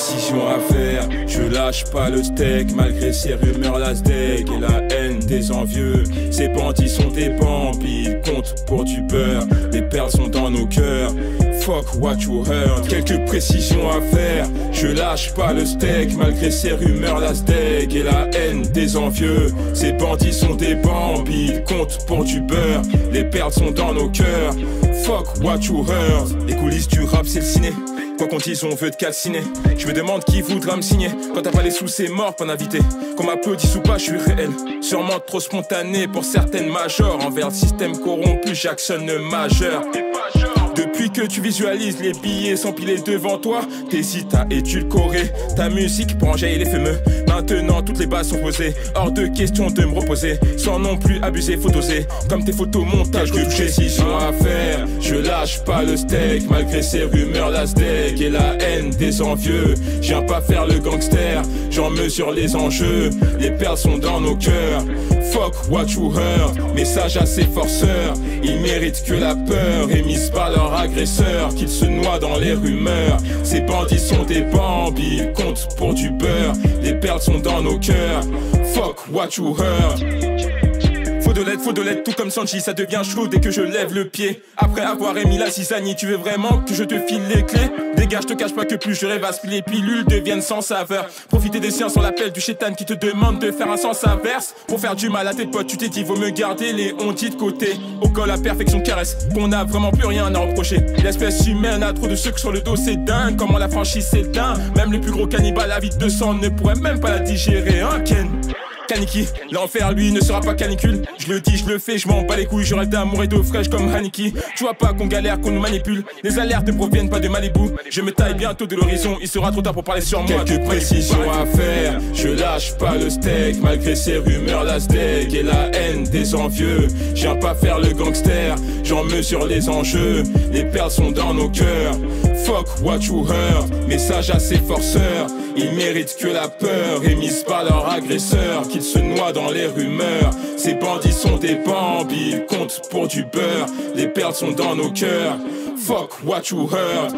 précision à faire. Je lâche pas le steak malgré ces rumeurs lasdeg et la haine des envieux. Ces bandits sont des bambis, ils comptent pour du beurre. Les perles sont dans nos cœurs. Fuck what you heard. Quelques précisions à faire. Je lâche pas le steak malgré ces rumeurs lasdeg et la haine des envieux. Ces bandits sont des bambis, ils comptent pour du beurre. Les perles sont dans nos cœurs. Fuck what you heard. Les coulisses du rap c'est le ciné. Quoi qu'on dise, on veut te calciner. Je me demande qui voudra me signer. Quand t'as pas les sous, c'est mort, pas d'invité. Qu'on m'applaudisse ou pas, je suis réel. Sûrement trop spontané pour certaines majors. Envers le système corrompu, j'actionne le majeur. Depuis que tu visualises les billets s'empiler devant toi, t'hésites à édulcorer ta musique pour enjailler les fameux. Maintenant toutes les bases sont posées, hors de question de me reposer. Sans non plus abuser, faut doser. Comme tes photos montage de précision à faire. Je lâche pas le steak malgré ces rumeurs lasdeg et la haine des envieux. Je viens pas faire le gangster, j'en mesure les enjeux. Les perles sont dans nos cœurs. Fuck what you heard. Message à ces forceurs, ils méritent que la peur émise par leur agresseur, qu'ils se noient dans les rumeurs. Ces bandits sont des bambis, ils comptent pour du beurre. Les perles sont dans nos cœurs. Fuck what you heard. Faut de l'aide, tout comme Sanji, ça devient chaud dès que je lève le pied. Après avoir émis la zizanie, tu veux vraiment que je te file les clés? Dégage, je te cache pas que plus je rêve à ce que les pilules deviennent sans saveur. Profiter des siens sans l'appel du chétan qui te demande de faire un sens inverse. Pour faire du mal à tes potes, tu t'es dit vaut me garder les ondits de côté. Au col, la perfection caresse, qu'on n'a vraiment plus rien à reprocher. L'espèce humaine a trop de sucre sur le dos, c'est dingue. Comment la franchise s'éteint. Même le plus gros cannibale à vide de sang ne pourrait même pas la digérer, hein Ken? Kaniki, l'enfer lui ne sera pas canicule. Je le dis, je le fais, je m'en bats les couilles. Je rêve d'amour et d'eau fraîche comme Haniki. Tu vois pas qu'on galère, qu'on nous manipule. Les alertes ne proviennent pas de Malibu. Je me taille bientôt de l'horizon, il sera trop tard pour parler sur moi. Quelques précisions à faire. Je lâche pas le steak malgré ces rumeurs lasdeg et la haine des envieux. Je viens pas faire le gangster, j'en mesure les enjeux. Les perles sont dans nos cœurs. Fuck what you heard. Message à ces forceurs, ils méritent que la peur émise par leur agresseur, qu'ils se noient dans les rumeurs. Ces bandits sont des bambis, ils comptent pour du beurre. Les perles sont dans nos cœurs. Fuck what you heard.